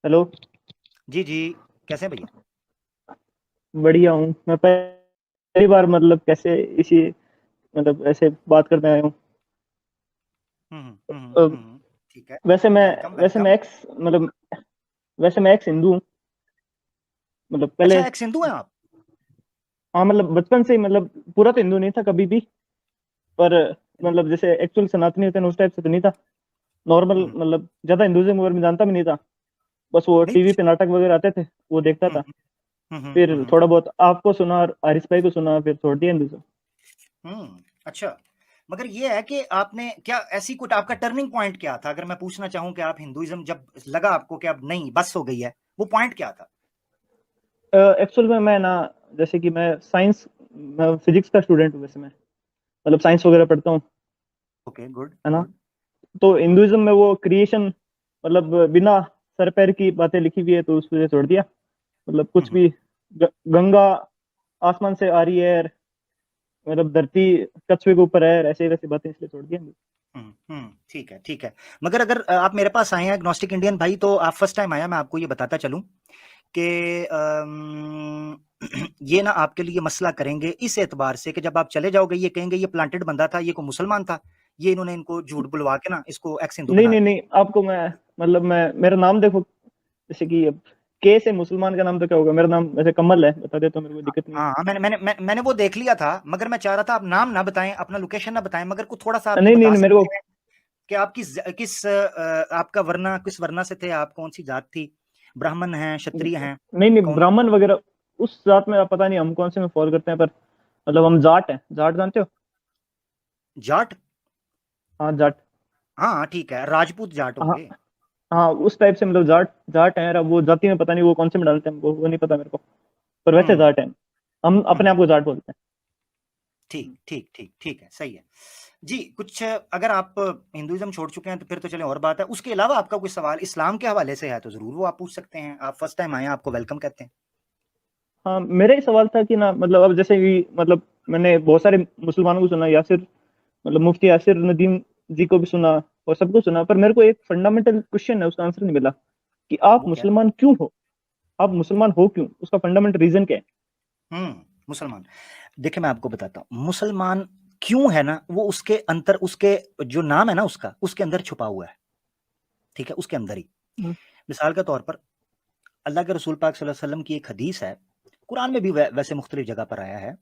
Hello. जी जी। कैसे हैं भैया? बढ़िया हूँ मैं। पहली बार मतलब कैसे इसी मतलब ऐसे बात करने आया हूँ। अ, ठीक है। वैसे मैं वेलकम वैसे मैं वेलकम। एक्स मतलब वैसे मैं एक्स हिंदू हूँ। मतलब पहले। अच्छा, एक्स हिंदू हैं आप? हाँ मतलब बचपन से ही मतलब पूरा तो हिंदू नहीं था कभी भी। पर मतलब जैसे एक्चुअल सनातनी होते हैं उस टाइप से तो नहीं था। नॉर्मल हम्म, मतलब ज्यादा हिंदुइज्म वगैरह में जानता भी नहीं था। बस वो नहीं। टीवी पे नाटक वगैरह आते थे वो देखता हम्म, था। हम्म, हम्म, फिर थोड़ा बहुत आपको सुना और आरिस भाई को सुना फिर छोड़ दिया हिंदुइज्म। अच्छा। मगर ये है कि आपने क्या ऐसी कुछ आपका टर्निंग पॉइंट क्या था, अगर मैं पूछना चाहूं कि आप हिंदुइज्म जब लगा आपको कि अब नहीं बस हो गई है, वो पॉइंट क्या था? एक्चुअल में मैं ना जैसे कि मैं फिजिक्स का स्टूडेंट हूँ वैसे मैं मतलब साइंस वगैरह पढ़ता हूँ। ओके, गुड है ना। गुड। तो हिंदुइज्म में वो क्रिएशन मतलब बिना सर पैर की बातें लिखी हुई है तो उस वजह छोड़ दिया। मतलब कुछ भी गंगा आसमान से आ रही है मतलब धरती कछुए के ऊपर है ऐसे वैसी बातें इसलिए छोड़ दिया। ठीक है ठीक है। मगर अगर आप मेरे पास आए हैं एग्नोस्टिक इंडियन भाई, तो आप फर्स्ट टाइम आया, मैं आपको ये बताता चलूं कि ये ना आपके लिए मसला करेंगे इस एतबार से कि जब आप चले जाओगे ये कहेंगे ये प्लांटेड बंदा था, ये को मुसलमान था, ये इन्होंने इनको झूठ बुलवा के ना इसको एक्स हिंदू नहीं बना नहीं दिया। नहीं आपको मैं मतलब मैं मेरा नाम देखो। जैसे कि अब के से मुसलमान का नाम तो क्या होगा। मेरा नाम वैसे कमल है बता दे तो मेरे को दिक्कत नहीं हाँ, मैंने वो देख लिया था, मगर मैं चाह रहा था आप नाम ना बताएं, अपना लोकेशन ना बताएं, मगर कुछ थोड़ा सा है। आप ये नहीं नहीं बता नहीं, मेरे को सकते हैं कि आप आपका वर्ना किस वर्ना से थे, आप कौन सी जात थी, ब्राह्मण हैं, क्षत्रिय हैं, नहीं नहीं कौन? ब्राह्मण वगैरह उस जात में पता नहीं हम कौन से में फॉलो करते हैं पर मतलब हम जाट हैं। जाट जानते हो। जाट? हाँ जाट। हाँ ठीक है, राजपूत जाट हाँ होंगे। हाँ उस टाइप से मतलब जाट जाट है। अब वो जाति में पता नहीं वो कौन से में डालते हैं वो नहीं पता मेरे को। पर वैसे हम्म जाट है। हम हम्म अपने आप को जाट बोलते हैं। ठीक ठीक ठीक ठीक है, सही है। जी, कुछ अगर आप हिंदुइज्म छोड़ चुके हैं तो फिर तो चलें, और बात है। उसके अलावा आपका कोई सवाल इस्लाम के हवाले से है तो जरूर वो आप पूछ सकते हैं। आप फर्स्ट टाइम आए हैं, आपको वेलकम कहते हैं। हाँ मेरा ही सवाल था कि ना मतलब अब जैसे कि मतलब मैंने बहुत सारे मुसलमानों को सुना यासिर मतलब मुफ्ती यासिर नदीम जी को भी सुना और सबको सुना पर मेरे को एक फंडामेंटल क्वेश्चन है उसका आंसर नहीं मिला कि आप वो क्या? मुसलमान क्यों हो। आप मुसलमान हो क्यों उसका फंडामेंटल रीजन क्या है। मुसलमान। देखिए, मैं आपको बताता हूँ मुसलमान क्यों है ना, वो उसके अंतर, उसके जो नाम है ना उसका, उसके अंदर छुपा हुआ है। ठीक है, उसके अंदर ही। हम्म, मिसाल के तौर पर अल्लाह के रसूल पाक सल्लल्लाहु अलैहि वसल्लम की एक हदीस है, कुरान में भी वैसे मुख्तलिफ जगह पर आया है।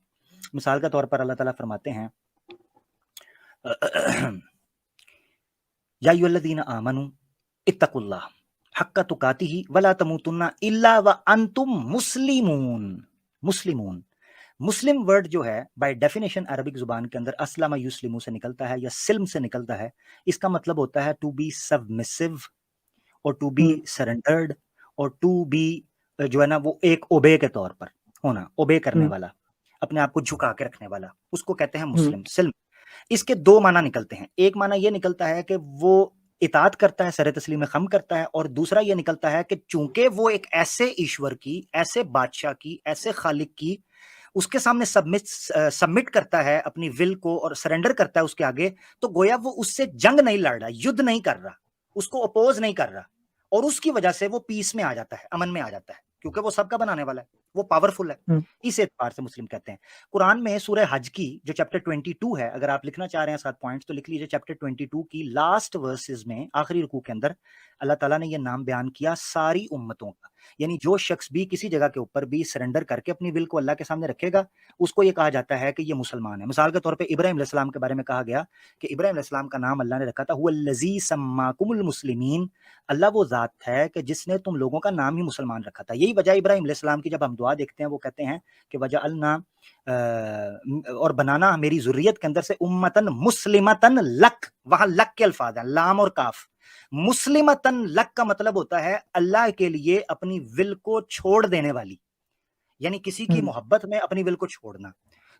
मिसाल के तौर पर अल्लाह ताला फरमाते हैं या अय्युहल्लज़ीना आमनू इत्तकुल्लाह हक्का तुकातिही वला तमूतुन्ना इल्ला व अंतुम मुस्लिमून। मुस्लिमून, मुस्लिम वर्ड जो है बाय डेफिनेशन अरबिक जुबान के अंदर अस्लमा युस्लिमू से निकलता है या सिल्म से निकलता है। इसका मतलब होता है टू बी सबमिसिव, और टू बी हम्म, सरेंडर्ड, और टू बी जो है ना वो एक ओबे के तौर पर होना, ओबे करने हम्म, वाला, अपने आप को झुका के रखने वाला, उसको कहते हैं हम्म, मुस्लिम, सिल्म। इसके दो माना निकलते हैं। एक माना यह निकलता है कि वो इताअत करता है, सर तस्लीम में खम करता है, और दूसरा यह निकलता है कि चूंकि वो एक ऐसे ईश्वर की, ऐसे बादशाह की, ऐसे खालिक की उसके सामने सबमिट करता है अपनी विल को और सरेंडर करता है उसके आगे, तो गोया वो उससे जंग नहीं लड़ रहा, युद्ध नहीं कर रहा, उसको अपोज नहीं कर रहा, और उसकी वजह से वो पीस में आ जाता है, अमन में आ जाता है, क्योंकि वो सबका बनाने वाला है, वो पावरफुल है। हम्म, इस एतबार से मुस्लिम कहते हैं। कुरान में सूरह हज की जो चैप्टर 22 है, अगर आप लिखना चाह रहे हैं 7 पॉइंट्स तो लिख लीजिए। चैप्टर 22 की लास्ट वर्सेस में आखिरी रुकू के अंदर अल्लाह ताला ने यह नाम बयान किया सारी उम्मतों का। यानी जो शख्स भी किसी जगह के ऊपर भी सरेंडर करके अपनी विल को अल्लाह के सामने रखेगा, उसको ये कहा जाता है कि ये मुसलमान है। मिसाल के तौर पे इब्राहिम अलैहिस्सलाम के बारे में कहा गया कि इब्राहिम अलैहिस्सलाम का नाम अल्लाह ने रखा था हुवल्लज़ी सम्माकुमुल मुस्लिमीन। अल्लाह वो ज़ात है कि जिसने तुम लोगों का नाम ही मुसलमान रखा था। यही वजह इब्राहिम अलैहिस्सलाम की जब हम दुआ देखते हैं वो कहते हैं कि वजअलना और बनाना मेरी ज़ुर्रियत के अंदर से उम्मतन मुस्लिमतन लक, वहां लक के अल्फाज हैं, लाम और काफ। मुस्लिमतन लक का मतलब होता है अल्लाह के लिए अपनी विल को छोड़ देने वाली, यानी किसी की हम्म, मोहब्बत में अपनी विल को छोड़ना।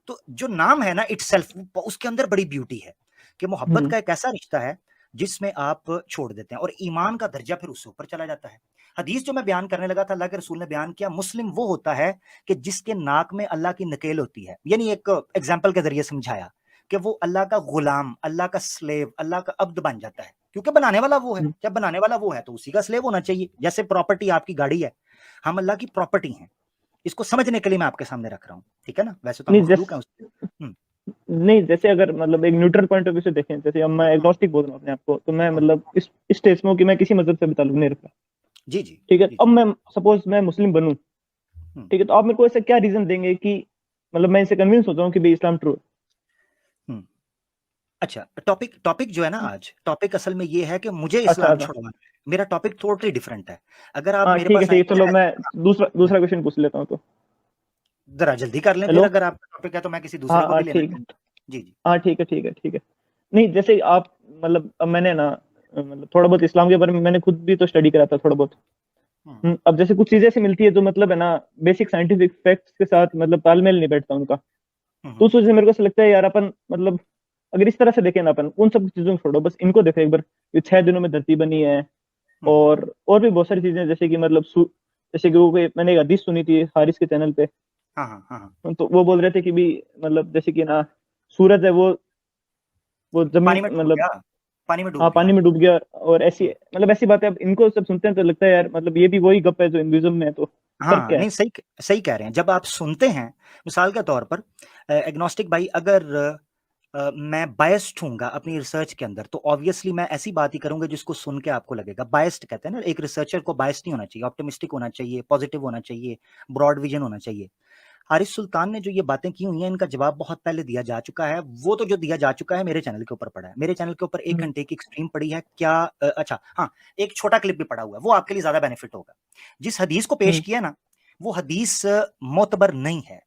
तो जो नाम है ना इट सेल्फ, उसके अंदर बड़ी ब्यूटी है कि मोहब्बत हम्म, का एक ऐसा रिश्ता है जिसमें आप छोड़ देते हैं, और ईमान का दर्जा फिर उससे ऊपर चला जाता है। हदीस जो मैं बयान करने लगा था, अल्लाह के रसूल ने बयान किया मुस्लिम वो होता है कि जिसके नाक में अल्लाह की नकेल होती है। यानी एक एग्जाम्पल के जरिए समझाया कि वो अल्लाह का गुलाम, अल्लाह का स्लेव, अल्लाह का अब्द बन जाता है, क्योंकि बनाने वाला वो है। जब बनाने वाला वो है तो उसी का स्लेव होना चाहिए। जैसे प्रॉपर्टी आपकी गाड़ी है, हम अल्लाह की प्रॉपर्टी हैं। इसको समझने के लिए मैं आपके सामने रख रहा हूँ, ठीक है ना। वैसे तो हम मखलूक हैं उससे। नहीं, जैसे अगर मतलब एक न्यूट्रल पॉइंट ऑफ व्यू से देखें, जैसे अब मैं एग्नोस्टिक बोल रहा हूँ अपने आप को, तो मैं मतलब इस स्टेज में हूँ कि मैं किसी मजहब से भी ताल्लुक नहीं रखता। जी जी, ठीक है। जी, अब मैं सपोज मैं मुस्लिम बनूं, ठीक है, तो आप मेरे को ऐसा क्या रीजन देंगे कि मतलब मैं इसे कन्विंस हो जाऊं कि भाई इस्लाम ट्रू है? अच्छा, टॉपिक जो है ना, आज टॉपिक असल में ये है कि मुझे अच्छा इस्लाम अच्छा, छुड़वाना है। मेरा टॉपिक टोटली डिफरेंट है। अगर आप हाँ मेरे ठीक है पास ठीक है, आएंगे चलो ना, मैं दूसरा क्वेश्चन पूछ लेता हूँ तो। जरा जल्दी कर लें फिर, हेलो। अगर आपका टॉपिक है तो मैं किसी हाँ दूसरे को हाँ भी लेना ठीक है। चाहूंगा। जी जी। हाँ ठीक है ठीक है ठीक है। नहीं, जैसे आप मतलब अब मैंने ना मतलब थोड़ा बहुत इस्लाम के बारे में मैंने खुद भी तो स्टडी करा था थोड़ा बहुत। हम्म, अब जैसे कुछ चीजें ऐसी मिलती है जो मतलब है ना बेसिक साइंटिफिक फैक्ट्स के साथ मतलब तालमेल नहीं बैठता उनका। तो हम्म, उस वजह से मेरे को ऐसा लगता है यार अपन मतलब अगर इस तरह से देखें ना, अपन उन सब चीजों को छोड़ो, बस इनको देखो एक बार। ये 6 दिनों में धरती बनी है। हम्म, और भी बहुत सारी चीजें, जैसे कि मतलब जैसे कि मैंने एक हदीस सुनी थी हारिस के चैनल पे। हाँ हाँ हाँ हाँ। तो वो बोल रहे थे कि भी मतलब जैसे कि ना सूरज है वो पानी जमीन में डूब मतलब गया, पानी में हाँ डूब गया, पानी हाँ में जी। डूब गया। और ऐसी हम्म, मतलब ऐसी बातें अब इनको सब सुनते हैं तो लगता है यार मतलब ये भी वही गप है जो हिंदुइज्म में है, तो फर्क हाँ, क्या है? नहीं सही सही कह रहे हैं। जब आप सुनते हैं, मिसाल के तौर पर एग्नोस्टिक भाई, अगर मैं बायस्ड हूँगा अपनी रिसर्च के अंदर, तो ऑब्वियसली मैं ऐसी बात ही करूंगा जिसको सुन के आपको लगेगा। बायस्ड कहते हैं ना, एक रिसर्चर को बायस्ड नहीं होना चाहिए, ऑप्टिमिस्टिक होना चाहिए, पॉजिटिव होना चाहिए, ब्रॉड विजन होना चाहिए। हारिस सुल्तान ने जो ये बातें की हुई हैं, इनका जवाब बहुत पहले दिया जा चुका है। वो तो जो दिया जा चुका है मेरे चैनल के ऊपर पड़ा है। मेरे चैनल के ऊपर 1 घंटे की स्ट्रीम पड़ी है क्या? अच्छा हाँ, एक छोटा क्लिप भी पड़ा हुआ है, वो आपके लिए ज्यादा बेनिफिट होगा। जिस हदीस को पेश हम्म, किया ना, वो हदीस मोतबर नहीं है।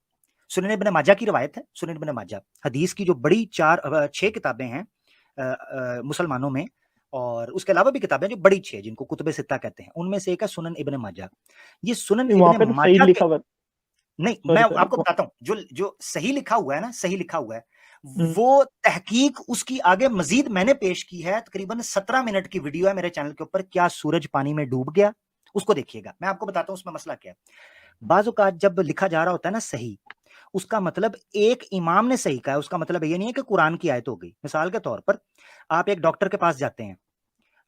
सुनन इब्न माजा की रवायत है। सुनन इब्न माजा हदीस की जो बड़ी 6 किताबें हैं मुसलमानों में, और उसके अलावा भी किताबें जो बड़ी 6 जिनको कुतुब सित्ता कहते हैं, उनमें से एक है सुनन इब्न माजा। ये सुनन नहीं वहां इब्न पे तो सही माजा के, लिखा हुआ। नहीं मैं सॉरी सॉरी। आपको बताता हूँ, जो जो सही लिखा हुआ है ना, सही लिखा हुआ है, हम्म, वो तहकीक उसकी आगे मजीद मैंने पेश की है। तकरीबन 17 मिनट की वीडियो है मेरे चैनल के ऊपर, क्या सूरज पानी में डूब गया, उसको देखिएगा। मैं आपको बताता हूँ उसमें मसला क्या है। बाज़ औक़ात जब लिखा जा रहा होता है ना सही, उसका मतलब एक इमाम ने सही कहा है, उसका मतलब ये नहीं है कि कुरान की आयत हो गई। मिसाल के तौर पर, आप एक डॉक्टर के पास जाते हैं,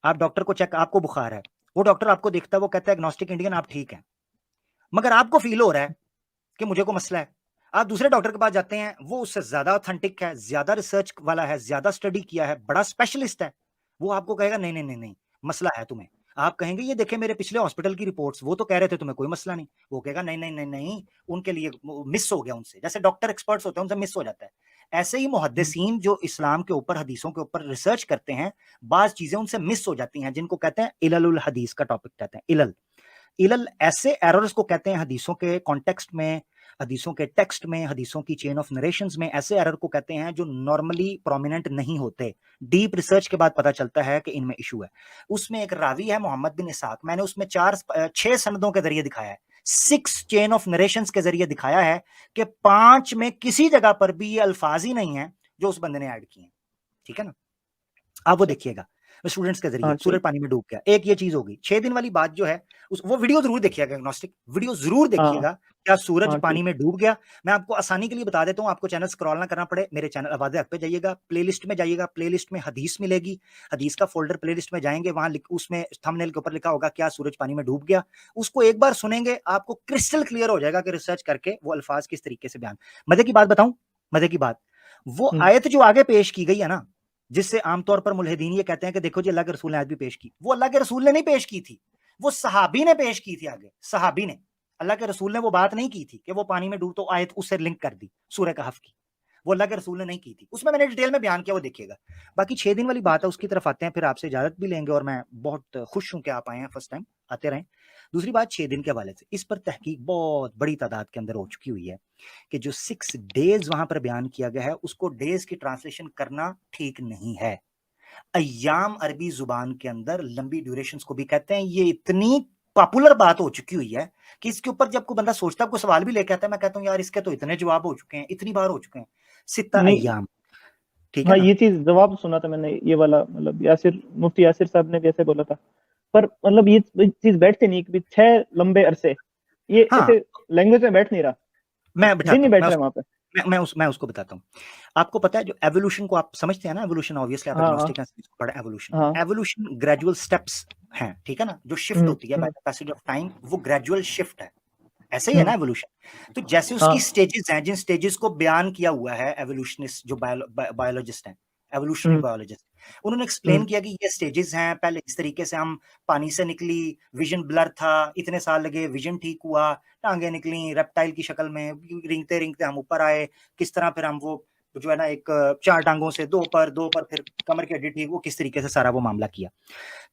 आप डॉक्टर को चेक, आपको बुखार है, वो डॉक्टर आपको देखता है, वो कहता है एग्नोस्टिक इंडियन आप ठीक है, मगर आपको फील हो रहा है कि मुझे को मसला है। आप दूसरे डॉक्टर के पास जाते हैं, वो उससे ज्यादा ऑथेंटिक है, ज्यादा रिसर्च वाला है, ज्यादा स्टडी किया है, बड़ा स्पेशलिस्ट है। वो आपको कहेगा नहीं नहीं नहीं नहीं, मसला है तुम्हें। आप कहेंगे ये देखे मेरे पिछले हॉस्पिटल की रिपोर्ट्स, वो तो कह रहे थे तुम्हें कोई मसला नहीं। वो कहेगा नहीं नहीं नहीं नहीं, उनके लिए मिस हो गया उनसे। जैसे डॉक्टर एक्सपर्ट्स होते हैं, उनसे मिस हो जाता है। ऐसे ही हम्म, मुहद्दिसीन जो इस्लाम के ऊपर, हदीसों के ऊपर रिसर्च करते हैं, बाज चीजें उनसे मिस हो जाती हैं, जिनको कहते हैं इललुल हदीस का टॉपिक कहते हैं। इलल, इलल ऐसे एरर्स को कहते हैं हदीसों के कॉन्टेक्स्ट में, हदीसों के टेक्स्ट में, हदीसों की चेन ऑफ नरेशंस में, ऐसे एरर को कहते हैं जो नॉर्मली प्रोमिनेंट नहीं होते। डीप रिसर्च के बाद पता चलता है कि इनमें इशू है। उसमें एक रावी है मोहम्मद बिन इसाक, मैंने उसमें 6 सनदों के जरिए दिखाया है, 6 चेन ऑफ नरेशंस के जरिए दिखाया है कि 5 में किसी जगह पर भी ये अल्फाज ही नहीं है जो उस बंदे ने ऐड किए हैं। ठीक है ना, आप वो अच्छा। देखिएगा स्टूडेंट्स के जरिए। हाँ सूरज ठीक। पानी में डूब गया, एक ये चीज होगी। 6 दिन वाली बात जो है, वो वीडियो जरूर देखिएगा, एग्नोस्टिक वीडियो जरूर हाँ देखिएगा, क्या सूरज हाँ पानी ठीक। में डूब गया। मैं आपको आसानी के लिए बता देता हूं, आपको चैनल स्क्रॉल ना करना पड़े, मेरे चैनल आवाज़ हक पे जाइएगा, प्लेलिस्ट में जाइएगा, प्लेलिस्ट में हदीस मिलेगी, हदीस का फोल्डर प्लेलिस्ट में जाएंगे, वहां उसमें थंबनेल के ऊपर लिखा होगा क्या सूरज पानी में डूब गया। उसको एक बार सुनेंगे, आपको क्रिस्टल क्लियर हो जाएगा कि रिसर्च करके वो अल्फाज किस तरीके से बयान। मजे की बात बताऊं, मजे की बात, वो हम्म, आयत जो आगे पेश की गई है ना, जिससे आमतौर पर मुल्हिदीन ये कहते हैं कि देखो जी अल्लाह के रसूल ने आयत भी पेश की, वो अल्लाह के रसूल ने नहीं पेश की थी, वो सहाबी ने पेश की थी। आगे सहाबी ने, अल्लाह के रसूल ने वो बात नहीं की थी कि वो पानी में डूब, तो आयत उससे लिंक कर दी सूरह कहफ की, वो अल्लाह के रसूल ने नहीं की थी। उसमें मैंने डिटेल में बयान किया, वो देखिएगा। बाकी 6 दिन वाली बात है, उसकी तरफ आते हैं, फिर आपसे इजाजत भी लेंगे, और मैं बहुत खुश हूं कि आप आए हैं, फर्स्ट टाइम आते रहें। दूसरी बात 6 दिन के हवाले से, इस पर तहकीक बहुत बड़ी तादाद के अंदर हो चुकी हुई है कि जो 6 डेज वहां पर बयान किया गया है, उसको डेज की ट्रांसलेशन करना ठीक नहीं है। अय्याम अरबी जुबान के अंदर लंबी ड्यूरेशंस को भी कहते हैं। ये इतनी पॉपुलर बात हो चुकी हुई है कि इसके ऊपर जब कोई बंदा सोचता है, कोई सवाल भी लेके आता है, मैं कहता हूं यार इसके तो इतने जवाब हो चुके हैं, इतनी बार हो चुके हैं। सित्ता नहीं। अय्याम, ठीक है हाँ ना। ये चीज जवाब सुना था मैंने ये वाला, मतलब यासिर मुफ्ती यासिर साहब ने भी ऐसे बोला था। पर मतलब ये चीज बैठते नहीं कि 6 लंबे अरसे ये हाँ, ऐसे लैंग्वेज में बैठ नहीं रहा, मैं दिन बिठाता ही हूँ, बैठ रहा है वहां पे। मैं उसको बताता हूँ। आपको पता है जो एवोल्यूशन को आप समझते हैं ना, एवोल्यूशन ऑब्वियसली आप हाँ एग्नोस्टिक हैं, पढ़ा एवोल्यूशन। हाँ एवोल्यूशन ग्रेजुअल स्टेप्स हैं, ठीक है ना? जो शिफ्ट होती है by hmm, the passage of time, वो ग्रेजुअल शिफ्ट है। ऐसे ही है ना एवोल्यूशन। तो जैसे उसकी हाँ स्टेजेस हैं, जिन स्टेजेस को बयान किया हुआ है एवोल्यूशनिस्ट जो बायोलॉजिस्ट हैं, एवोल्यूशनरी बायोलॉजिस्ट, उन्होंने एक्सप्लेन किया कि ये स्टेजेस हैं, पहले इस तरीके से हम पानी से निकली, विजन ब्लर था, इतने साल लगे, विजन ठीक हुआ, टांगे निकली रेप्टाइल की शक्ल में, रिंगते रिंगते हम ऊपर आए, किस तरह फिर हम वो जो है ना एक 4 टांगों से 2 पर फिर कमर की हड्डी ठीक, वो किस तरीके से सारा वो मामला किया।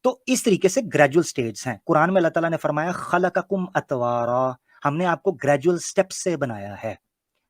तो इस तरीके से ग्रेजुअल स्टेज हैं। कुरान में अल्लाह ताला ने फरमाया खलककुम अतवारा, हमने आपको ग्रेजुअल स्टेप्स से बनाया है,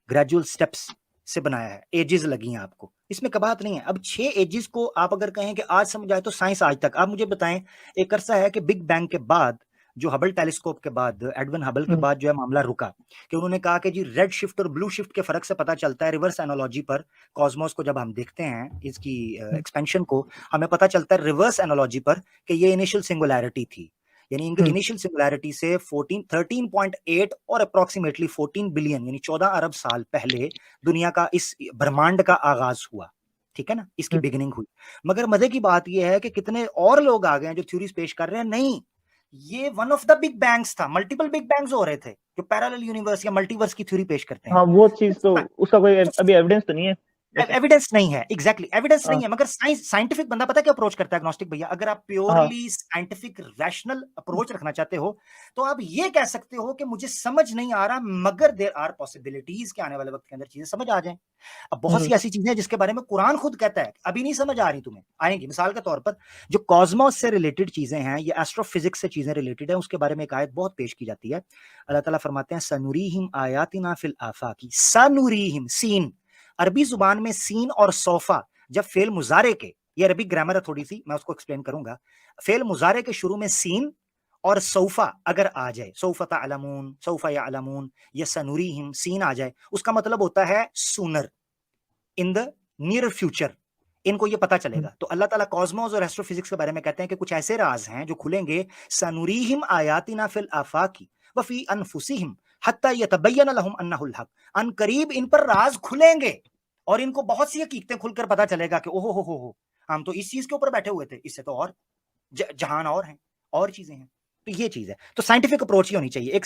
ग्रेजुअल स्टेप्स से बनाया है, एजेस लगी हैं आपको, इसमें कबात नहीं है। अब 6 एजेस को आप अगर कहें कि आज समझ आए तो साइंस आज तक, आप मुझे बताएं, एक अरसा है कि बिग बैंग के बाद, जो हबल टेलीस्कोप के बाद, एडविन हबल के बाद जो है मामला रुका, कि उन्होंने कहा कि जी रेड शिफ्ट और ब्लू शिफ्ट के फर्क से पता चलता है, रिवर्स एनालॉजी पर कॉस्मोस को जब हम देखते हैं इसकी एक्सपेंशन को, हमें पता चलता है रिवर्स एनालॉजी पर कि ये इनिशियल सिंगुलैरिटी थी, यानी इनिशियल सिंगुलैरिटी से 13.8 और अप्रोक्सीमेटली 14 बिलियन यानी 14 अरब साल पहले दुनिया का इस ब्रह्मांड का आगाज हुआ, ठीक है ना, इसकी बिगिनिंग हुई। मगर मजे की बात यह है कि कितने और लोग आ गए हैं जो थ्योरीज पेश कर रहे हैं, नहीं ये one of the big bangs था, मल्टीपल बिग बैंग्स हो रहे थे जो पैरेलल यूनिवर्स या मल्टीवर्स की थ्योरी पेश करते हैं। हाँ वो चीज तो उसका कोई अभी एविडेंस तो नहीं है वैसे। एविडेंस नहीं है, एग्जैक्टली एविडेंस नहीं हाँ है, मगर साइंटिफिक बंदा पता क्या अप्रोच करता है एग्नोस्टिक भैया, अगर आप हाँ प्योरली साइंटिफिक रैशनल अप्रोच रखना चाहते हो तो आप ये कह सकते हो कि मुझे समझ नहीं आ रहा, मगर देयर आर पॉसिबिलिटीज कि आने वाले वक्त के अंदर चीजें समझ आ जाएं। अब बहुत सी ऐसी चीजें हैं जिसके बारे में कुरान खुद कहता है अभी नहीं समझ आ रही, तुम्हें आएंगी। मिसाल के तौर पर जो कॉस्मोस से रिलेटेड चीजें हैं, ये एस्ट्रोफिजिक्स से चीजें रिलेटेड है, उसके बारे में एक आयत बहुत पेश की जाती है। अल्लाह ताला फरमाते हैं सनुरीहिम आयातिना फिल आफाकी, सनुरीहिम, सीन, अरबी जुबान में सीन और सोफा जब फेल मुजारे के, ये अरबी ग्रामर है थोड़ी सी, मैं उसको एक्सप्लेन करूंगा। फेल मुजारे के शुरू में सीन और सौफा अगर आ जाए, सौफा तालमून, सौफा यालमून, या सनुरीहिम, सीन आ जाए, उसका मतलब होता है sooner, in the near future, इनको ये पता चलेगा। तो अल्लाह ताला कॉस्मोस और एस्ट्रोफिजिक्स के बारे में कहते हैं कि कुछ ऐसे राज हैं जो खुलेंगे, सनुरीहिम आयातिना फिल आफाकी व फी अनफुसिहिम हत्ता यतबय्यन लहुम अन्नहुल हक, अन करीब इन पर राज खुलेंगे और इनको बहुत सी हकीकतें खुलकर पता चलेगा कि ओहो हो, हम तो इस चीज के ऊपर बैठे हुए थे, इससे तो और जहान और हैं, और चीजें हैं। तो ये चीज है, तो साइंटिफिक अप्रोच ही होनी चाहिए। एक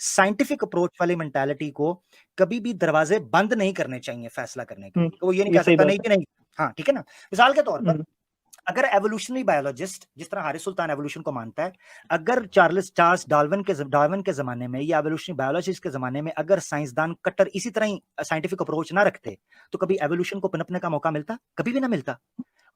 साइंटिफिक अप्रोच वाली मेंटालिटी को कभी भी दरवाजे बंद नहीं करने चाहिए फैसला करने के लिए, तो वो ये नहीं ये कह सही सकता बात नहीं है। कि नहीं। हाँ ठीक है ना, मिसाल के तौर पर अगर एवोल्यूशनरी बायोलॉजिस्ट जिस तरह हारिस सुल्तान एवोल्यूशन को मानता है, अगर चार्ल्स डार्विन के जमाने में या एवोल्यूशनरी बायोलॉजिस्ट के जमाने में अगर साइंसदान कट्टर इसी तरह ही साइंटिफिक अप्रोच ना रखते, तो कभी एवोल्यूशन को पनपने का मौका मिलता? कभी भी ना मिलता।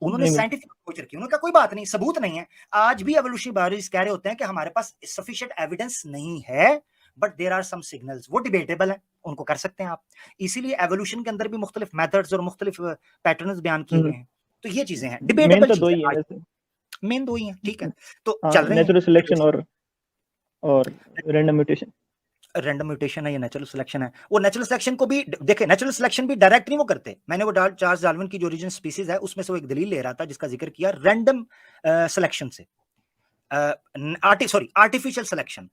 उन्होंने नहीं मिलता। साइंटिफिक अप्रोच रखी, उन्होंने कहा कोई बात नहीं, सबूत नहीं है। आज भी एवोल्यूशनरी बायोलॉजिस्ट कह रहे होते हैं कि हमारे पास सफिशिएंट एविडेंस नहीं है, but there are some signals, वो डिबेटेबल है, उनको कर सकते हैं आप। इसीलिए एवोल्यूशन के अंदर भी मुख्तलिफ मेथड्स और मुख्तलिफ पैटर्न्स बयान किए गए हैं। तो ये चीजें हैं, मेन डिबेटेबल तो दो चीजें ही है आज वैसे। मेन दो ही हैं, ठीक है, तो हाँ चल रहे हैं। नेचुरल सिलेक्शन और रैंडम म्यूटेशन। रैंडम म्यूटेशन है या नेचुरल सिलेक्शन है, वो नेचुरल सिलेक्शन को भी देखे, नेचुरल सिलेक्शन भी डायरेक्ट नहीं वो करते। मैंने वो चार्ल्स डार्विन की जो ओरिजिन स्पीसीज है उसमें से वो एक दलील ले रहा था जिसका जिक्र किया रैंडम सिलेक्शन से, आर्टिफिशियल सिलेक्शन।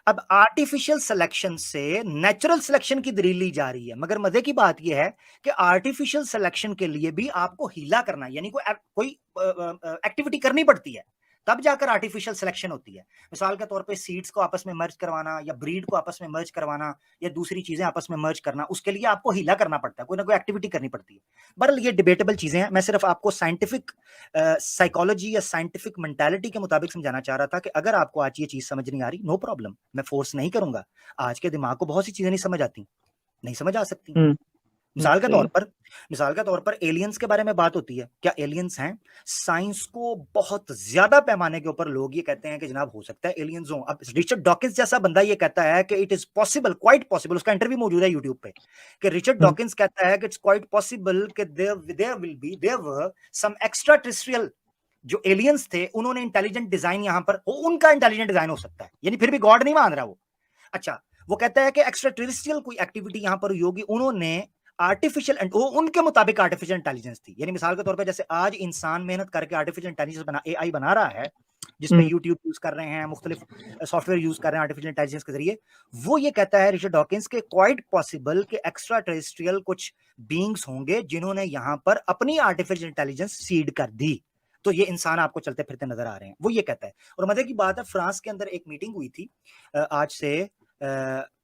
अब आर्टिफिशियल सिलेक्शन से नेचुरल सिलेक्शन की दलील ली जा रही है, मगर मजे की बात यह है कि आर्टिफिशियल सिलेक्शन के लिए भी आपको हीला करना, यानी कोई एक्टिविटी करनी पड़ती है, तब जाकर आर्टिफिशियल सिलेक्शन होती है। मिसाल के तौर पे सीड्स को आपस में मर्ज करवाना या ब्रीड को आपस में मर्ज करवाना या दूसरी चीजें आपस में मर्ज करना, उसके लिए आपको हीला करना पड़ता है, कोई ना कोई एक्टिविटी करनी पड़ती है। बहरहाल ये डिबेटेबल चीजें हैं, मैं सिर्फ आपको साइंटिफिक साइकोलॉजी या साइंटिफिक मेंटालिटी के मुताबिक समझाना चाह रहा था कि अगर आपको आज ये चीज समझ नहीं आ रही, नो प्रॉब्लम, मैं फोर्स नहीं करूंगा। आज के दिमाग को बहुत सी चीजें नहीं समझ आती, नहीं समझ आ सकती। मिसाल सही है। के तौर पर एलियंस के बारे में बात होती है, क्या एलियंस हैं? साइंस को बहुत ज्यादा पैमाने के ऊपर लोग ये कहते हैं कि जनाब हो सकता है एलियंस हो। अब रिचर्ड डॉकिंस जैसा बंदा ये कहता है कि it is possible, quite possible, उसका इंटरव्यू मौजूद है यूट्यूब पे, कि रिचर्ड डॉकिंस कहता है कि इट्स क्वाइट पॉसिबल कि there were some extraterrestrial जो एलियंस थे, उन्होंने इंटेलिजेंट डिजाइन यहां पर, उनका इंटेलिजेंट डिजाइन हो सकता है, यानी फिर भी गॉड नहीं मान रहा वो। अच्छा, वो कहता है कि एक्स्ट्रा टेरेस्ट्रियल कोई एक्टिविटी यहां पर हुई होगी, उन्होंने आर्टिफिशियल, वो उनके मुताबिक आर्टिफिशियल इंटेलिजेंस थी। यानी मिसाल के तौर पे जैसे आज इंसान मेहनत करके आर्टिफिशियल इंटेलिजेंस एआई बना रहा है, जिसमें यूट्यूब यूज कर रहे हैं, मुख्तलिफ सॉफ्टवेयर यूज कर रहे हैं आर्टिफिशियल इंटेलिजेंस के जरिए, वो ये कहता है रिचर्ड डॉकिंस के क्वाइट पॉसिबल कि एक्स्ट्रा टेरेस्ट्रियल कुछ बींग्स होंगे जिन्होंने यहाँ पर अपनी आर्टिफिशियल इंटेलिजेंस सीड कर दी, तो ये इंसान आपको चलते फिरते नजर आ रहे हैं, वो ये कहता है। और मजे की बात है, फ्रांस के अंदर एक मीटिंग हुई थी आज से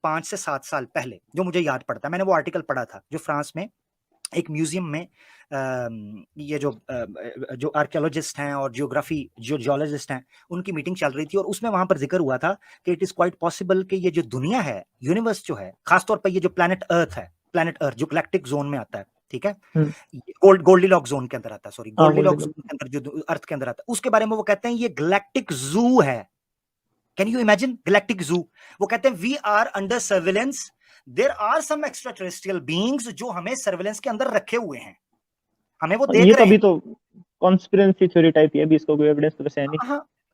5 से 7 साल पहले, जो मुझे याद पड़ता है, मैंने वो आर्टिकल पढ़ा था, जो फ्रांस में एक म्यूजियम में ये जो आर्कियोलॉजिस्ट हैं और जो जियोलॉजिस्ट हैं, उनकी मीटिंग चल रही थी, और उसमें वहां पर जिक्र हुआ था कि इट इज क्वाइट पॉसिबल कि ये जो दुनिया है, यूनिवर्स जो है, खासतौर पर ये जो प्लैनेट अर्थ जो गैलेक्टिक जोन में आता है, ठीक है, गोल्डीलॉक जोन के अंदर आता है, सॉरी, गोल्डीलॉक जोन के अंदर जो अर्थ के अंदर आता है, उसके बारे में वो कहते हैं ये गैलेक्टिक जू है। कैन यू इमेजिन गैलेक्टिक जू? वो कहते हैं we are under surveillance, there are some extraterrestrial beings जो हमें सर्विलेंस के अंदर रखे हुए हैं, हमें वो देख रहे हैं। ये तो अभी तो कॉन्स्पिरेसी थ्योरी टाइप है, अभी इसको कोई एविडेंस तो वैसे है नहीं।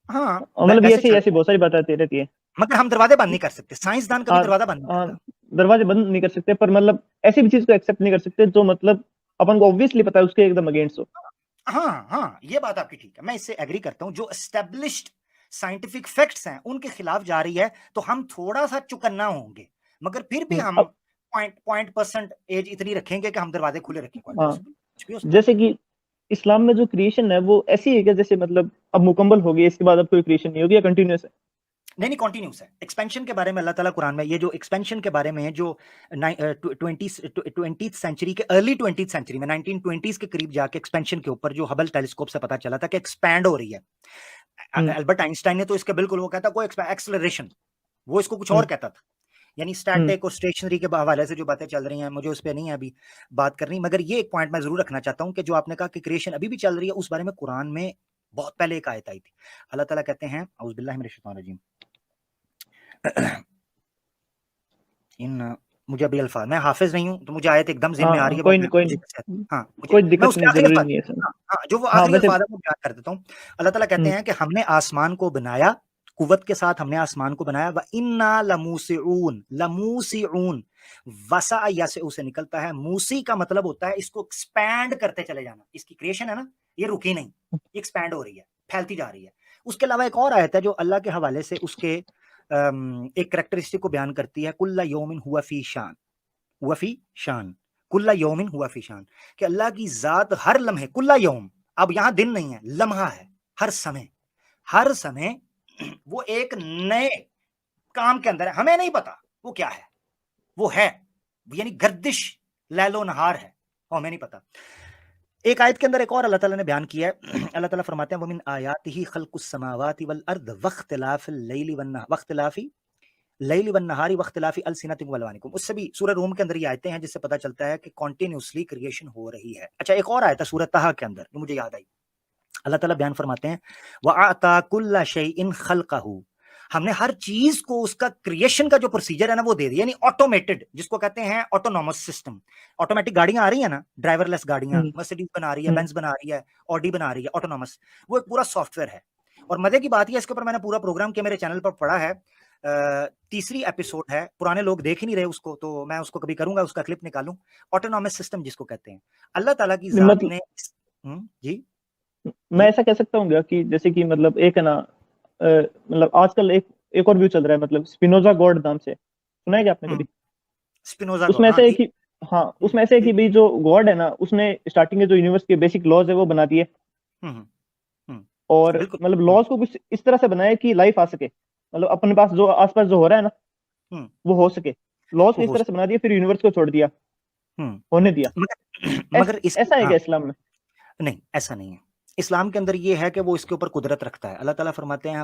हाँ, मतलब ऐसी बहुत सारी बातें आती रहती है, मगर हम दरवाजे बंद नहीं कर सकते, साइंसदान कभी दरवाजा बंद नहीं करता, दरवाजे बंद नहीं कर सकते, पर मतलब ऐसी भी चीज को एक्सेप्ट नहीं कर सकते जो मतलब अपन को ऑब्वियसली पता है उसके एकदम अगेंस्ट हो। हाँ, ये बात आपकी ठीक है, मैं इससे एग्री करता हूँ। जो एस्टेब्लिश्ड साइंटिफिक फैक्ट्स हैं उनके खिलाफ जा रही है तो हम थोड़ा सा चुकन्ना होंगे, मगर फिर भी हम पॉइंट परसेंट एज इतनी रखेंगे कि हम दरवाजे खुले रखेंगे। जैसे कि इस्लाम में जो क्रिएशन है वो ऐसी है कि जैसे मतलब अब मुकम्मल हो गई, इसके बाद अब कोई क्रिएशन नहीं होगी, या कंटिन्यूअस है? नहीं, कंटिन्यूस है। एक्सपेंशन के बारे में अल्लाह ताला कुरान में, ये जो एक्सपेंशन के बारे में है, जो 20th सेंचुरी के अर्ली 20th सेंचुरी में 1920s के करीब जाके एक्सपेंशन के ऊपर जो हबल टेलीस्कोप से पता चला था कि एक्सपैंड हो रही है। अल्बर्ट आइंस्टाइन ने तो इसके बिल्कुल वो कहता कोई एक्सेलरेशन, वो इसको कुछ और कहता था, यानी स्टैटिक और स्टेशनरी के हवाले से जो बातें चल रही हैं, मुझे उस पर नहीं है अभी बात करनी, मगर ये एक पॉइंट मैं जरूर रखना चाहता हूं कि जो आपने कहा कि क्रिएशन अभी भी चल रही है, उस बारे में कुरान में बहुत पहले एक आयत आई थी। अल्लाह ताला कहते हैं, औज़ु बिल्लाहि मिनश शैतानिर रजीम, इन मुझे अभी अल्फाज, मैं हाफिज नहीं हूं तो मुझे आयत एकदम ज़हन में आ रही है, कोई दिक्कत नहीं है, जो वो आखिरी अल्फाज है वो बयान कर देता हूं। अल्लाह ताला कहते हैं कि हमने आसमान को बनाया, कुव्वत के साथ हमने आसमान को बनाया, व इन्ना लमूसिऊन, वसा यासे से निकलता है, मूसी का मतलब होता है इसको एक्सपैंड करते चले जाना, इसकी क्रिएशन है ना, ये रुकी नहीं, ये एक्सपैंड हो रही है, फैलती जा रही है। उसके अलावा एक और आयत है जो अल्लाह के हवाले से उसके एक कैरेक्टरिस्टिक को बयान करती है, कुल्ला यौमिन हुआ फी शान, कुल्ला यौमिन हुआ फी शान, कि अल्लाह की जात हर लम्हे, कुल्ला यौम, अब यहां दिन नहीं है, लम्हा है, हर समय वो एक नए काम के अंदर है, हमें नहीं पता वो क्या है, वो है, यानी गर्दिश लैलो नहार है, वो हमें नहीं पता। एक आयत के अंदर एक और अल्लाह ताला ने बयान किया है, अल्लाह ताला फरमाते हैं वमिन आयातिही खल्कुस समावाति वल अर्द वख्तिलाफिल लैली वन नहारी वख्तिलाफि अलसिनतिकुम व अलवानिकुम। उससे भी सूरह रूम के अंदर ये आयतें हैं जिससे पता चलता है कि कॉन्टिन्यूसली क्रिएशन हो रही है। अच्छा, एक और आयत है सूरह तहा के अंदर जो मुझे याद आई, अल्लाह ताला बयान फरमाते हैं वअता कुल्ला शैइन खल्कहू, हमने हर चीज को उसका क्रिएशन का जो प्रोसीजर है ना वो दे दिया, यानी ऑटोमेटेड, जिसको कहते हैं ऑटोनॉमस सिस्टम। ऑटोमेटिक गाड़ियां आ रही है ना, ड्राइवरलेस गाड़ियां, मर्सिडीज बना रही है, बेंज बना रही है, ऑडी बना रही है, ऑटोनॉमस, वो एक पूरा सॉफ्टवेयर है। और मजे की बात है, इसके ऊपर मैंने पूरा प्रोग्राम किया, मेरे चैनल पर पड़ा है, तीसरी एपिसोड है, पुराने लोग देख ही नहीं रहे उसको, तो मैं उसको कभी करूंगा, उसका क्लिप निकालूं। ऑटोनॉमस सिस्टम जिसको कहते हैं, अल्लाह ताला की जात ने जी, मैं ऐसा कह सकता हूँ कि जैसे कि मतलब एक है ना, मतलब आजकल एक और व्यू चल रहा है, मतलब स्पिनोजा गॉड नाम से, सुना है क्या आपने कभी? स्पिनोजा उसमें ऐसे है कि उसमें ऐसे है कि भाई जो गॉड है ना, उसने स्टार्टिंग में जो यूनिवर्स के बेसिक लॉज है वो बना दिए, और मतलब लॉज को कुछ इस तरह से बनाया कि लाइफ आ सके, मतलब अपने पास जो आसपास जो हो रहा है ना वो हो सके, लॉज को इस तरह से बना दिया, फिर यूनिवर्स को छोड़ दिया, होने दिया। मगर ऐसा है क्या इस्लाम में? नहीं, ऐसा नहीं है। इस्लाम के अंदर ये है कि वो इसके ऊपर कुदरत रखता है। अल्लाह ताला फरमाते हैं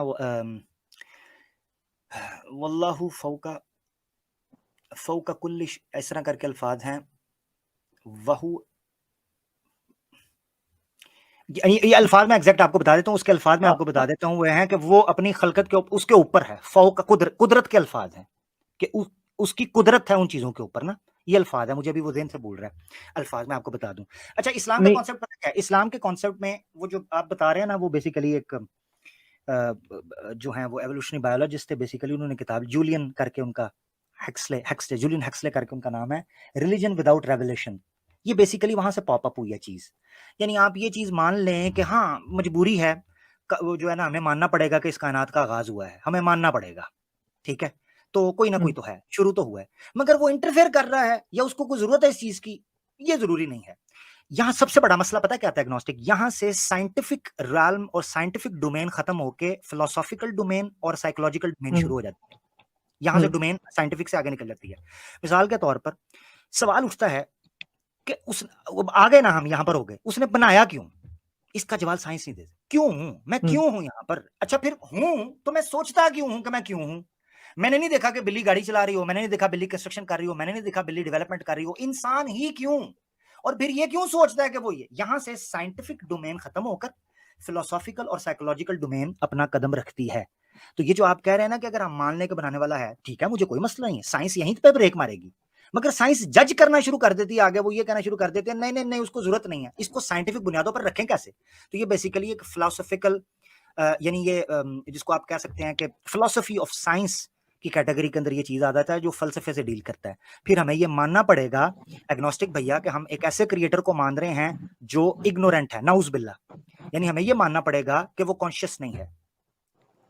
वल्लाहु फौका कुल्ली, इस तरह करके अल्फाज हैं, वहु, ये अल्फाज मैं एग्जैक्ट आपको बता देता हूँ, उसके अल्फाज में आपको बता देता हूँ, वो है कि वो अपनी खलकत के उसके ऊपर है, फौका कुदरत के अल्फाज हैं कि उसकी कुदरत है उन चीजों के ऊपर ना, ये अल्फाज है, मुझे अभी वो ज़हन से बोल रहा है, अल्फाज मैं आपको बता दूं। अच्छा, इस्लाम का कॉन्सेप्ट पता क्या है? इस्लाम के कॉन्सेप्ट में वो जो आप बता रहे हैं ना, वो बेसिकली एक जो है वो एवोल्यूशनरी बायोलॉजिस्ट थे, बेसिकली उन्होंने किताब जूलियन करके उनका जूलियन हेक्सले करके उनका नाम है, रिलीजन विदाउट रेवलेशन, ये बेसिकली वहां से पॉप अप हुई है चीज। यानी आप ये चीज मान लें कि हाँ मजबूरी है, वो जो है ना, हमें मानना पड़ेगा कि इस कायनात का आगाज हुआ है, हमें मानना पड़ेगा, ठीक है, तो कोई ना कोई तो है, शुरू तो हुआ है, मगर वो इंटरफेयर कर रहा है या उसको कोई जरूरत है इस चीज की, ये जरूरी नहीं है। यहां सबसे बड़ा मसला पता है क्या आता है एग्नोस्टिक, यहां से साइंटिफिक रैल्म और साइंटिफिक डोमेन खत्म होके फिलोसॉफिकल डोमेन और साइकोलॉजिकल डोमेन शुरू हो जाती है। यहां से डोमेन साइंटिफिक से आगे निकल जाती है। मिसाल के तौर पर सवाल उठता है कि उस आ गए ना, हम यहां पर हो गए, उसने बनाया क्यों? इसका जवाब साइंस नहीं देती। क्यों हूं मैं, क्यों हूं यहां पर? अच्छा फिर हूं तो मैं सोचता क्यों हूं कि मैं क्यों हूं? मैंने नहीं देखा कि बिल्ली गाड़ी चला रही हो, मैंने नहीं देखा बिल्ली कंस्ट्रक्शन कर रही हो, मैंने नहीं देखा बिल्ली डेवलपमेंट कर रही हो, इंसान ही क्यों? और फिर ये क्यों सोचता है कि वो ये, यहां से साइंटिफिक डोमेन खत्म होकर फिलोसॉफिकल और साइकोलॉजिकल डोमेन अपना कदम रखती है। तो ये जो आप कह रहे हैं ना कि अगर हम मानने के बनाने वाला है, ठीक है, मुझे कोई मसला नहीं है, साइंस यहीं पे ब्रेक मारेगी, मगर साइंस जज करना शुरू कर देती है आगे, वो ये कहना शुरू कर देते हैं नहीं नहीं नहीं, उसको जरूरत नहीं है, इसको साइंटिफिक बुनियादों पर रखें कैसे? तो ये बेसिकली एक फिलोसॉफिकल यानी ये जिसको आप कह सकते हैं कि फिलोसफी ऑफ साइंस की कैटेगरी के अंदर ये चीज आ जाता है जो फलसफे से डील करता है। फिर हमें ये मानना पड़ेगा एग्नोस्टिक भैया कि हम एक ऐसे क्रिएटर को मान रहे हैं जो इग्नोरेंट है, नाउज बिल्ला, यानी हमें ये मानना पड़ेगा कि वो कॉन्शियस नहीं है,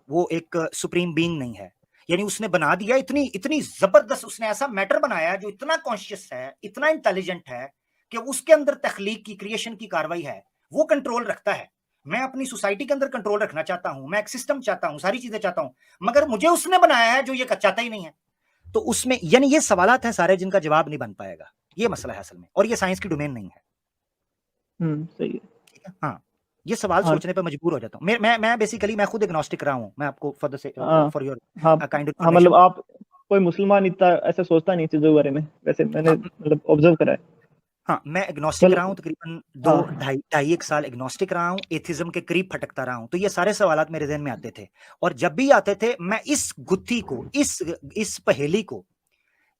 वो एक सुप्रीम बीइंग नहीं है, यानी उसने बना दिया, इतनी इतनी जबरदस्त उसने ऐसा मैटर बनाया जो इतना कॉन्शियस है, इतना इंटेलिजेंट है कि उसके अंदर तख्लीक की, क्रिएशन की कार्रवाई है, वो कंट्रोल रखता है। मैं अपनी सोसाइटी के अंदर कंट्रोल रखना चाहता हूं, मैं एक सिस्टम चाहता हूं, सारी चीजें चाहता हूं, मगर मुझे उसने बनाया है जो ये चाहता ही नहीं है। तो उसमें यानी ये सवालात हैं सारे जिनका जवाब नहीं बन पाएगा, ये मसला है असल में, और ये साइंस की डोमेन नहीं है। सही है। ठीक है, हाँ, ये सवाल हाँ सोचने पे मजबूर हो जाता हूँ मैं बेसिकली मैं खुद एग्नोस्टिक रहा हूँ, मैं आपको हाँ फॉर योर हाँ काइंड हाँ, इन्फॉर्मेशन। मतलब आप, कोई मुसलमान इतना ऐसे सोचता नहीं चीजों के बारे में, वैसे मैंने हाँ, मतलब ऑब्जर्व करा है। हाँ, मैं एग्नोस्टिक चलो। रहा हूँ तकरीबन हाँ ढाई एक साल एग्नोस्टिक रहा हूँ, एथिज्म के करीब भटकता रहा हूँ, तो ये सारे सवालात मेरे ज़हन में आते थे, और जब भी आते थे मैं इस गुत्थी को, इस पहेली को,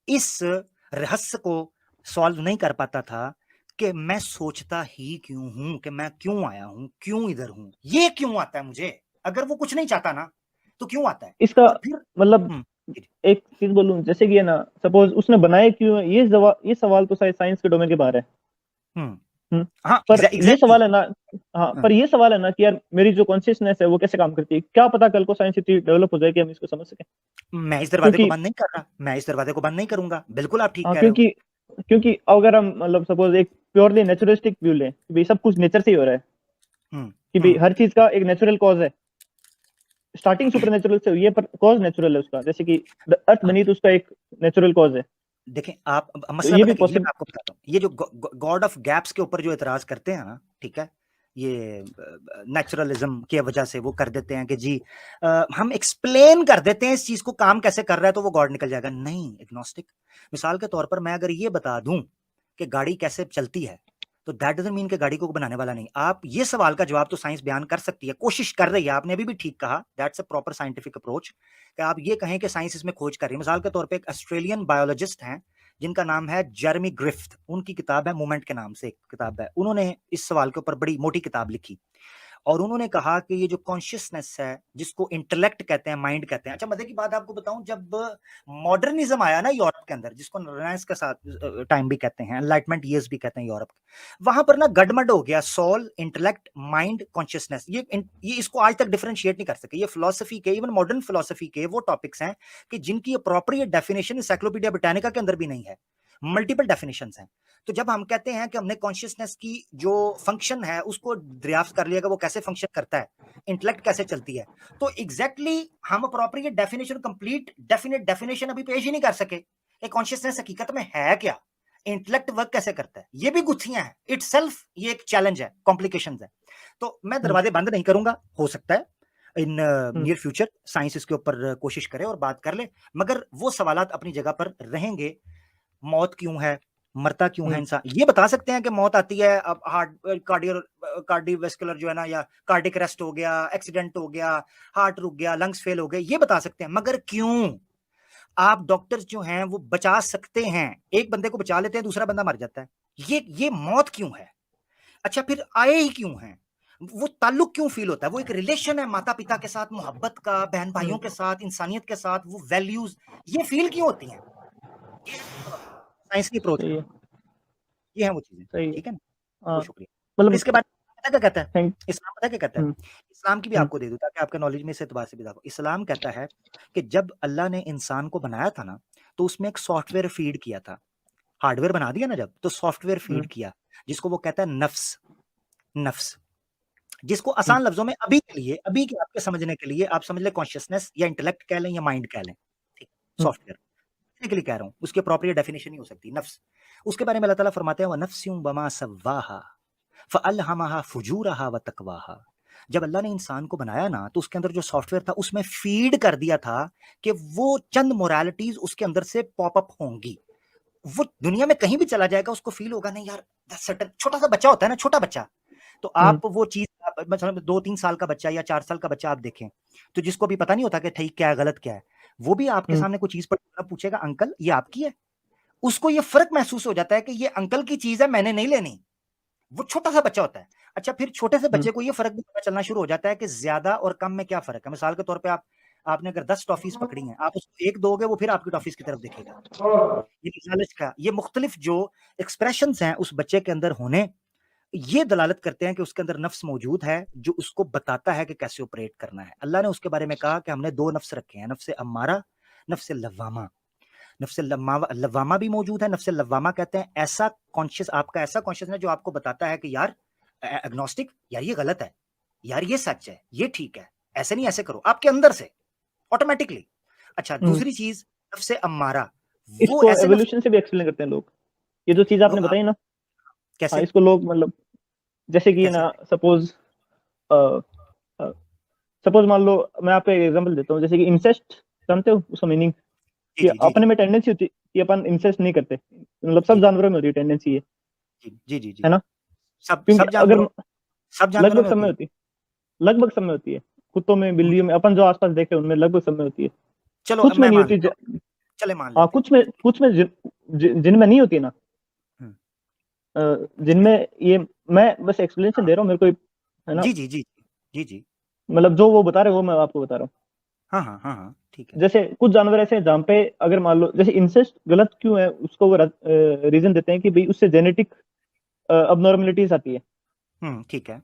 इस रहस्य को सॉल्व नहीं कर पाता था कि मैं सोचता ही क्यों हूं, कि मैं क्यों आया हूं, क्यों इधर हूं, ये क्यों आता है मुझे? अगर वो कुछ नहीं चाहता ना तो क्यों आता है? इसका और फिर मतलब जी, एक चीज बोलूं, जैसे कि है ना, सपोज उसने बनाए क्यों है, ये सवाल तो शायद साइंस के डोमेन के बाहर है। हम्म, हम्म, हाँ, पर ये एग्जैक्टली, सवाल है ना, हाँ, पर ये सवाल है ना कि यार मेरी जो कॉन्शियसनेस है वो कैसे काम करती है, क्या पता कल को साइंस इतनी डेवलप हो जाए कि हम इसको समझ सकें। मैं इस दरवाजे को क्योंकि बंद नहीं कर रहा, मैं इस दरवाजे को बंद नहीं करूंगा, बिल्कुल आप ठीक हाँ, कह रहे हो। क्योंकि क्योंकि अगर हम मतलब सपोज एक प्योरली नेचुरलिस्टिक व्यू लें कि भाई सब कुछ नेचर से ही हो रहा है, हम्म, कि भाई हर चीज का एक नेचुरल कॉज है, स्टार्टिंग सुपर नेचुरल से हुई है पर कॉज नेचुरल है उसका, जैसे कि अर्थ बनी तो उसका एक नेचुरल कॉज है। देखें आप, अब तो मसला ये पता भी क्या, ये पॉसिबल। मैं आपको बताता हूँ, ये जो गॉड ऑफ गैप्स के ऊपर जो एतराज करते हैं ना, ठीक है, ये नेचुरलिज्म की वजह से वो कर देते हैं कि जी हम एक्सप्लेन कर देते हैं इस चीज को, काम कैसे कर रहा है तो वो गॉड निकल जाएगा। नहीं, एग्नोस्टिक, मिसाल के तौर पर मैं अगर ये बता दूं कि गाड़ी कैसे चलती है, तो दैट डजंट मीन कि गाड़ी को बनाने वाला नहीं। आप ये सवाल का जवाब तो साइंस बयान कर सकती है, कोशिश कर रही है, आपने अभी भी ठीक कहा, that's a proper scientific approach, कि आप ये कहें कि साइंस इसमें खोज कर रही है। मिसाल के तौर पे एक ऑस्ट्रेलियन बायोलॉजिस्ट हैं जिनका नाम है जेरेमी ग्रिफ्थ, उनकी किताब है मूवमेंट के नाम से एक किताब है, उन्होंने इस सवाल के ऊपर बड़ी मोटी किताब लिखी, और उन्होंने कहा कि ये जो कॉन्शियसनेस है जिसको इंटेलेक्ट कहते हैं, माइंड कहते हैं। अच्छा, मजे की बात आपको बताऊं, जब मॉडर्निज्म आया ना यूरोप के अंदर, जिसको रिनाइंस के साथ टाइम भी कहते हैं, एनलाइटमेंट ईयर्स भी कहते हैं यूरोप के, वहां पर ना गडमड हो गया, सोल, इंटेलेक्ट, माइंड, कॉन्शियसनेस, ये इसको आज तक डिफरेंशिएट नहीं कर सके। ये फिलोसफी के, इवन मॉडर्न फिलोसफी के वो टॉपिक्स हैं कि जिनकी अप्रोप्रिएट डेफिनेशन एनसाइक्लोपीडिया ब्रिटानिका के अंदर भी नहीं है, मल्टीपल डेफिनेशंस हैं। तो जब हम कहते हैं कि हमने कॉन्शियसनेस की जो फंक्शन है उसको दरियाफ्त कर लिया कि वो कैसे फंक्शन करता है, इंटेलेक्ट कैसे चलती है, तो एग्जैक्टली हम appropriate definition, complete definite definition अभी पेश ही नहीं कर सके कि कॉन्शियसनेस हकीकत में है क्या, इंटेलेक्ट वर्क कैसे करता है, ये भी गुत्थियां हैं इटसेल्फ, ये एक चैलेंज है, कॉम्प्लिकेशंस है। तो मैं दरवाजे बंद नहीं करूंगा, हो सकता है इन नियर फ्यूचर साइंस इसके ऊपर कोशिश करे और बात कर ले, मगर वो सवालात अपनी जगह पर रहेंगे। मौत क्यों है, मरता क्यों है इंसान, ये बता सकते हैं कि मौत आती है अब हार्ट कार्डियोवैस्कुलर जो है ना, या कार्डिक अरेस्ट हो गया, एक्सीडेंट हो गया, हार्ट रुक गया, लंग्स फेल हो गए, ये बता सकते हैं, मगर क्यों? आप डॉक्टर्स जो हैं वो बचा सकते हैं, एक बंदे को बचा लेते हैं, दूसरा बंदा मर जाता है, ये मौत क्यों है? अच्छा फिर आए ही क्यों हैं? वो ताल्लुक क्यों फील होता है? वो एक रिलेशन है माता पिता के साथ, मोहब्बत का, बहन भाइयों के साथ, इंसानियत के साथ, वो वैल्यूज ये फील क्यों होती हैं? साइंस की अप्रोच, सही है। ये है वो चीजें। सही है। ठीक है ना? हाँ बहुत शुक्रिया। और मतलब इसके बाद पता क्या कहता है थैंक इस्लाम, पता है क्या कहता है? इस्लाम की भी आपको दे दूं ताकि आपके नॉलेज में इस एतबार से भी देखो। इस्लाम कहता है कि जब अल्लाह ने इंसान को बनाया था ना, तो उसमें एक सॉफ्टवेयर फीड किया था। हार्डवेयर बना दिया ना जब, तो सॉफ्टवेयर फीड किया, जिसको वो कहता है नफ्स। नफ्स, जिसको आसान लफ्जों में अभी के लिए, अभी के आपके समझने के लिए आप समझ ले कॉन्शियसनेस या इंटेलेक्ट कह लें या माइंड कह लें, ठीक, सॉफ्टवेयर के लिए कह रहा हूं, उसकी अप्रोप्रिएट डेफिनेशन नहीं हो सकती नफ्स। उसके बारे में अल्लाह ताला फरमाते हैं, व नफ्सियुम बमा सव्वाहा फअल्हमहा फुजूरहा व तकवाहा। जब अल्लाह ने इंसान को बनाया ना, तो उसके अंदर जो सॉफ्टवेयर था उसमें फीड कर दिया था कि वो चंद मोरालिटीज उसके अंदर से पॉपअप होंगी। वो दुनिया में कहीं भी चला जाएगा, उसको फील होगा नहीं यार, सर्टेन छोटा सा बच्चा होता है ना, छोटा बच्चा, तो आप वो चीज मतलब 2-3 साल का बच्चा या 4 साल का बच्चा आप देखें, तो जिसको भी पता नहीं होता कि ठीक क्या है गलत क्या है, वो भी आपके सामने कोई चीज पर पूछेगा, अंकल ये आपकी है, उसको ये फर्क महसूस हो जाता है कि ये अंकल की चीज है, मैंने नहीं लेनी। वो छोटा सा बच्चा होता है। अच्छा, फिर छोटे से बच्चे को ये फर्क भी पता चलना शुरू हो जाता है कि ज्यादा और कम में क्या फर्क है। मिसाल के तौर पे आपने अगर 10 टॉफीज पकड़ी हैं, आप उसको एक दोगे, वो फिर आपकी टॉफीज की तरफ देखेगा। ये लालच का, ये मुख्तलिफ जो एक्सप्रेशंस हैं उस बच्चे के अंदर होने, ये दलालत करते हैं कि उसके अंदर नफ्स मौजूद है, जो उसको बताता है कि कैसे ऑपरेट करना है। अल्लाह ने उसके बारे में कहा कि हमने 2 नफ्स रखे हैं, नफ्स अम्मारा, नफ्स लव्वामा। नफ्स लव्वामा भी मौजूद है। नफ्स लव्वामा कहते हैं ऐसा कॉन्शियस, आपका ऐसा कॉन्शियसनेस जो आपको बताता है कि यार एग्नोस्टिक, यार ये गलत है, यार ये सच है, ये ठीक है, ऐसे नहीं ऐसे करो, आपके अंदर से ऑटोमेटिकली। अच्छा, दूसरी चीज नफ्स अम्मारा, वो इसको ऐसे नफ्स, एवोल्यूशन से भी एक्सप्लेन करते हैं लोग। ये जो चीज आपने बताई ना, हाँ, कैसे इसको लोग मतलब जैसे कि कैसे ना सपोज सपोज मान लो, मैं आपको एक एग्जांपल देता हूँ, जैसे कि इंसेस्ट, जानते हो उसका मीनिंग? जी कि जी जी अपने जी में टेंडेंसी होती है कि अपन इंसेस्ट नहीं करते, मतलब जी सब जानवरों में होती है टेंडेंसी है जी जी जी जी है ना? सब क्योंकि सब अगर जानवरों सब जानवरों लगभग में सब होती में है। होती है, लगभग सब में होती है, कुत्तों में, बिल्लियों में, अपन जो आसपास देखे उनमें लगभग सब में होती है। चलो अब कुछ में मैं नहीं मान होती लेता हूँ, चले मान हाँ, लेते हैं, ठीक कुछ में जिनमें नहीं होती ना, है। जिनमें ये, मैं बस एक्सप्लेनेशन हाँ दे रहा हूँ, मेरे को है ना, जी जी जी जी जी मतलब जो वो बता रहे हो वो मैं आपको बता रहा हूँ। हाँ हाँ हाँ हाँ ठीक है। जैसे कुछ जानवर ऐसे हैं जहाँ पे अगर मान लो, जैसे इंसेस्ट गलत क्यों है, उसको वो रीजन देते हैं कि भाई उससे जेनेटिक अबनॉर्मलिटीज आती ठीक है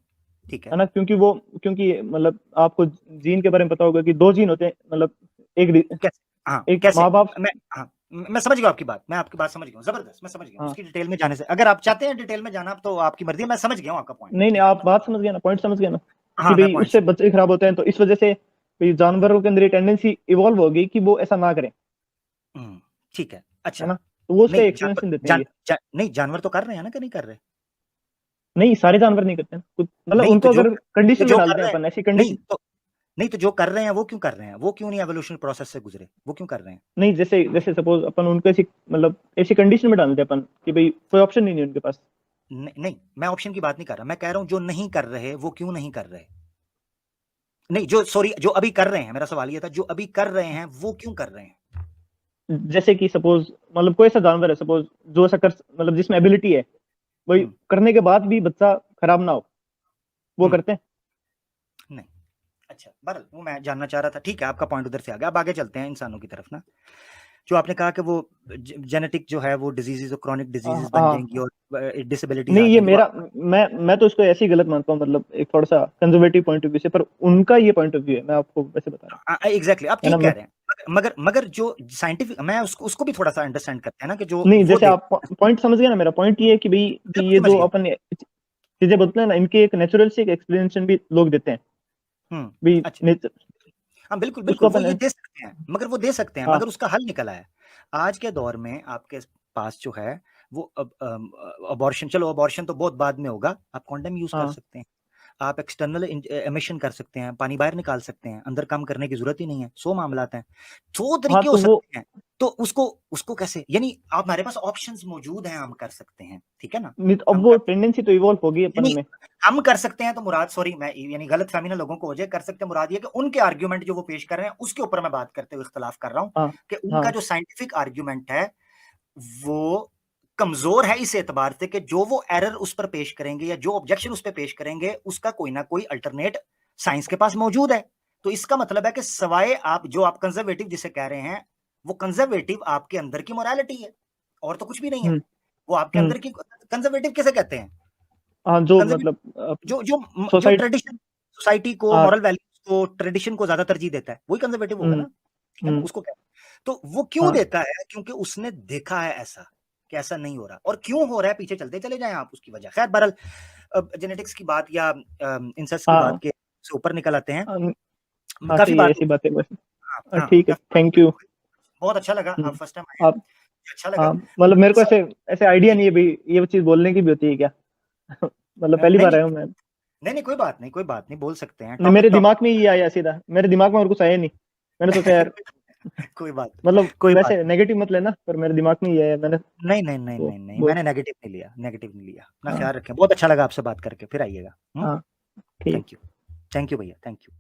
ठीक है। है ना? क्योंकि मतलब आपको जीन के बारे में पता होगा कि 2 जीन होते हैं, मतलब कैसे, हाँ एक कैसे, माँ बाप। मैं हाँ मैं समझ गया आपकी बात, मैं आपकी बात समझ गया हूँ, जबरदस्त, मैं समझ गया हूँ। हाँ, उसकी डिटेल में जाने से, अगर आप चाहते हैं डिटेल में जाना तो आपकी मर्जी है, मैं समझ गया हूँ आपका पॉइंट, नहीं नहीं, ठीक है। आप बात समझ गए ना, पॉइंट समझ गए ना, कि हाँ मैं भाई पॉइंट उससे बच्चे खराब होते हैं, तो इस वजह से भाई जानवरों के अंदर ये टेंडेंसी इवॉल्व हो गई कि वो ऐसा ना करें, ठीक है। है अच्छा, ना? तो वो उसका नहीं जानवर एक्सप्लेनेशन देते हैं ये। नहीं जानवर तो कर रहे हैं ना कि नहीं कर रहे? नहीं, सारे जानवर नहीं करते हैं, कुछ मतलब नहीं उनको अगर तो कंडीशन में जो डालते कर हैं रहे हैं, अपन, ऐसी नहीं कंडीशन। तो नहीं तो जो कर रहे हैं वो क्यों कर रहे हैं, वो क्यों नहीं एवोल्यूशन प्रोसेस से गुजरे, वो क्यों कर रहे हैं? नहीं, जैसे जैसे सपोज अपन उनको ऐसी, मतलब ऐसी कंडीशन में डालते हैं अपन कि भाई कोई ऑप्शन ही नहीं है उनके पास। नहीं नहीं, मैं ऑप्शन की बात नहीं कर रहा, मैं कह रहा हूं जो नहीं कर रहे वो क्यों नहीं कर रहे। नहीं जो, सॉरी, जो अभी कर रहे हैं, मेरा सवाल ये था, जो अभी कर रहे हैं वो क्यों कर रहे हैं? जैसे कि सपोज मतलब कोई ऐसा जानवर है सपोज जो ऐसा कर, मतलब जिसमें एबिलिटी है, वही हम्म करने के बाद भी बच्चा खराब ना हो, वो हम्म करते हैं। नहीं, अच्छा बहरहाल वो मैं जानना चाह रहा था, ठीक है, आपका पॉइंट उधर से आ गया। अब आगे चलते हैं इंसानों की तरफ ना। जो आपने कहा कि वो जेनेटिक जो है वो डिजीजेज और क्रॉनिक डिजीजेस बन जाएंगी हाँ, और डिसेबिलिटीज आ नहीं, ये जाएंगी वो। मेरा, मैं तो इसको ऐसे ही गलत मानता हूँ, मतलब एक थोड़ा सा कंजर्वेटिव पॉइंट ऑफ व्यू से, पर उनका ये पॉइंट ऑफ व्यू है, मैं आपको वैसे बता रहा एग्जैक्टली, आप हूँ, है ठीक ना? कह रहे हैं, मगर जो साइंटिफिक, मैं उसको उसको भी थोड़ा सा अंडरस्टैंड करते हैं ना कि जो नहीं, वो जैसे देख, आप पॉइंट समझ गए ना, मेरा पॉइंट ये है कि भाई कि बिल्कुल ये समझ जो गया। अपन चीजें बोलते हैं ना, इनके एक नेचुरल से एक एक्सप्लेनेशन भी लोग देते हैं भी, अच्छा, नेचर, हाँ बिल्कुल उसको बिल्कुल, वो ये अपन, दे सकते हैं, मगर वो दे सकते हैं, हाँ मगर उसका हल निकला है। आज के दौर में आपके पास जो है वो अब अबॉर्शन, चलो अबॉर्शन तो बहुत बाद में होगा, आप कॉन्डम यूज कर हाँ सकते हैं, आप एक्सटर्नल एमिशन कर सकते हैं, पानी बाहर निकाल सकते हैं, अंदर काम करने की जरूरत ही नहीं है, 100 मामलात हैं, 100 हाँ, तरीके हो तो वो, सकते हैं। तो उसको उसको कैसे, यानी आप, हमारे पास ऑप्शंस मौजूद हैं, हम कर सकते हैं, ठीक है ना? नहीं तो अब हम वो कर, टेंडेंसी तो इवॉल्व होगी अपन यानी में। हम कर सकते हैं तो मुराद, सॉरी मैं यानी गलत फहमी ना लोगों को हो जाए, कर सकते हैं मुराद ये कि उनके आर्ग्यूमेंट जो वो पेश कर रहे हैं उसके ऊपर मैं बात करते हुए इख्तलाफ कर रहा हूं, हाँ कि उनका हाँ, जो साइंटिफिक आर्ग्यूमेंट है वो कमजोर है इस एतबार से कि जो वो एरर उस पर पेश करेंगे या जो ऑब्जेक्शन उस पर पेश करेंगे उसका कोई ना कोई अल्टरनेट साइंस के पास मौजूद है। तो इसका मतलब है कि सवाए आप जो आप कंजर्वेटिव जिसे कह रहे हैं, वो कंजर्वेटिव आपके अंदर की मोरालिटी है और तो कुछ भी नहीं है। हम्म वो आपके हम्म अंदर की, कंजर्वेटिव किसे कहते हैं? हाँ जो कंजर्वेटिव मतलब जो जो जो सोसाइटी ट्रेडिशन, सोसाइटी को, हाँ मॉरल वैल्यूज को, ट्रेडिशन को ज्यादा तरजीह देता है, वही कंजर्वेटिव होगा ना, ठीक है ना, हम्म, उसको कहते हैं। तो वो क्यों हाँ देता है? क्योंकि उसने देखा है ऐसा कि ऐसा नहीं हो रहा, और क्यों हो रहा है पीछे चलते चले जाएं आप उसकी वजह। खैर बहरहाल, अब जेनेटिक्स की बात या इंसेस्ट की बात हाँ के से ऊपर निकल आते हैं। हाँ काफी सही है, बात ऐसी बातें बस। हाँ, हाँ, ठीक है, काफी बात थैंक यू। बहुत अच्छा लगा, आप फर्स्ट टाइम आए हैं, आप अच्छा लगा। हाँ मतलब मेरे को सब ऐसे ऐसे आइडिया जी, नहीं है भाई, ये चीज बोलने की भी होती है क्या? मतलब पहली नहीं, बार नहीं, आया हूँ मैं। नहीं, नहीं, कोई बात नहीं, कोई बात नहीं, बोल सकते हैं, नहीं, मेरे टॉपिक दिमाग में ही आया सीधा, मेरे दिमाग में और कुछ आया नहीं। मैंने सोचा यार, कोई बात नहीं, मतलब कोई बात वैसे नेगेटिव मत लेना, पर मेरे दिमाग में ही आया मैंने नहीं, नहीं, नहीं, तो नहीं, नहीं, बोल। मैंने नेगेटिव नहीं लिया, नेगेटिव नहीं लिया, अपना हाँ ख्याल रखें। बहुत अच्छा लगा आपसे बात करके, फिर आइएगा। हाँ ठीक। थैंक यू, थैंक यू भैया, थैंक यू।